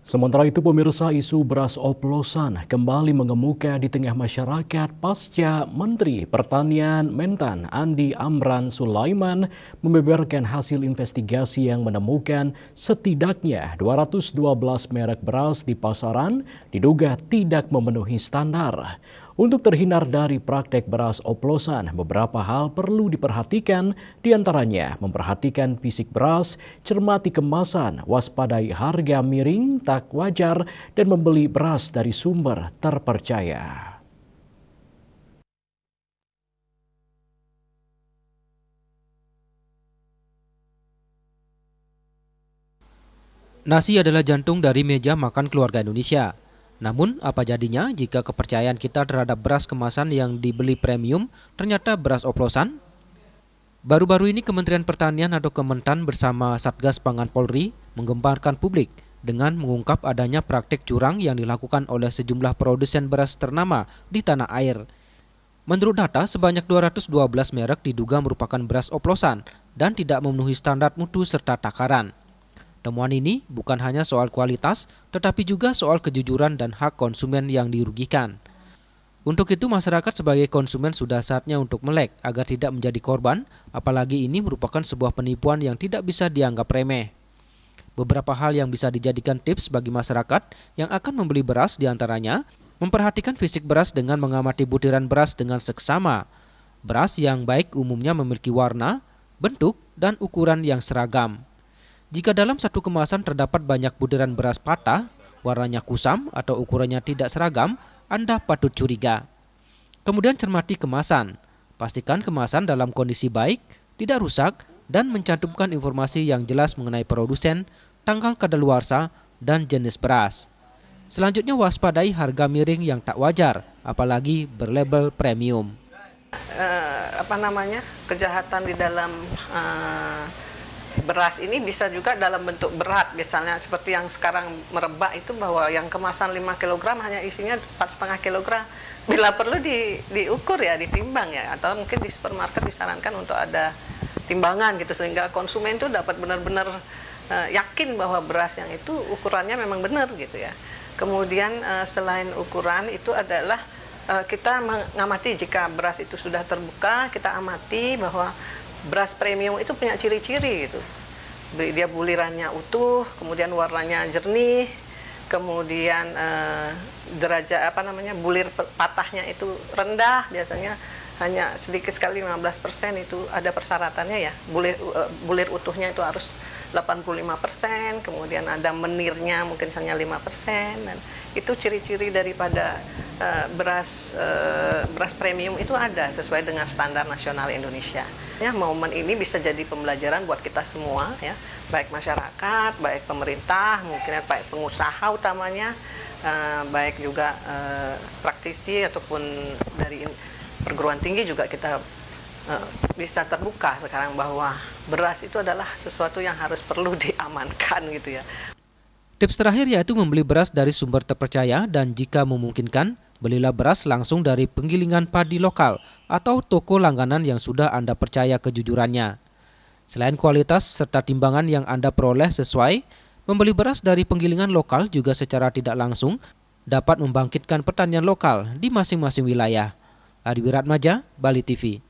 Sementara itu pemirsa, isu beras oplosan kembali mengemuka di tengah masyarakat pasca Menteri Pertanian Mentan Andi Amran Sulaiman membeberkan hasil investigasi yang menemukan setidaknya 212 merek beras di pasaran diduga tidak memenuhi standar. Untuk terhindar dari praktek beras oplosan, beberapa hal perlu diperhatikan, diantaranya memperhatikan fisik beras, cermati kemasan, waspadai harga miring tak wajar, dan membeli beras dari sumber terpercaya. Nasi adalah jantung dari meja makan keluarga Indonesia. Namun, apa jadinya jika kepercayaan kita terhadap beras kemasan yang dibeli premium ternyata beras oplosan? Baru-baru ini Kementerian Pertanian atau Kementan bersama Satgas Pangan Polri menggemparkan publik dengan mengungkap adanya praktik curang yang dilakukan oleh sejumlah produsen beras ternama di tanah air. Menurut data, sebanyak 212 merek diduga merupakan beras oplosan dan tidak memenuhi standar mutu serta takaran. Temuan ini bukan hanya soal kualitas, tetapi juga soal kejujuran dan hak konsumen yang dirugikan. Untuk itu, masyarakat sebagai konsumen sudah saatnya untuk melek agar tidak menjadi korban, apalagi ini merupakan sebuah penipuan yang tidak bisa dianggap remeh. Beberapa hal yang bisa dijadikan tips bagi masyarakat yang akan membeli beras diantaranya, memperhatikan fisik beras dengan mengamati butiran beras dengan seksama. Beras yang baik umumnya memiliki warna, bentuk, dan ukuran yang seragam. Jika dalam satu kemasan terdapat banyak butiran beras patah, warnanya kusam atau ukurannya tidak seragam, Anda patut curiga. Kemudian cermati kemasan. Pastikan kemasan dalam kondisi baik, tidak rusak, dan mencantumkan informasi yang jelas mengenai produsen, tanggal kadaluarsa, dan jenis beras. Selanjutnya waspadai harga miring yang tak wajar, apalagi berlabel premium. Kejahatan di dalam beras ini bisa juga dalam bentuk berat, misalnya seperti yang sekarang merebak itu, bahwa yang kemasan 5 kg hanya isinya 4,5 kg. Bila perlu diukur ya, ditimbang ya, atau mungkin di supermarket disarankan untuk ada timbangan gitu, sehingga konsumen itu dapat benar-benar yakin bahwa beras yang itu ukurannya memang benar gitu ya. Kemudian selain ukuran itu adalah kita mengamati jika beras itu sudah terbuka, kita amati bahwa beras premium itu punya ciri-ciri gitu. Dia bulirannya utuh, kemudian warnanya jernih, kemudian bulir patahnya itu rendah, biasanya hanya sedikit sekali 15% itu ada persyaratannya ya. Bulir utuhnya itu harus 85%, kemudian ada menirnya mungkin hanya 5%, dan itu ciri-ciri daripada beras premium itu ada sesuai dengan standar nasional Indonesia. Ya, momen ini bisa jadi pembelajaran buat kita semua ya, baik masyarakat, baik pemerintah, mungkin baik pengusaha utamanya, baik juga praktisi ataupun dari perguruan tinggi juga kita bisa terbuka sekarang bahwa beras itu adalah sesuatu yang perlu diamankan gitu ya. Tips terakhir yaitu membeli beras dari sumber terpercaya dan jika memungkinkan, belilah beras langsung dari penggilingan padi lokal atau toko langganan yang sudah Anda percaya kejujurannya. Selain kualitas serta timbangan yang Anda peroleh sesuai, membeli beras dari penggilingan lokal juga secara tidak langsung dapat membangkitkan pertanian lokal di masing-masing wilayah. Ari Wiratmaja, Bali TV.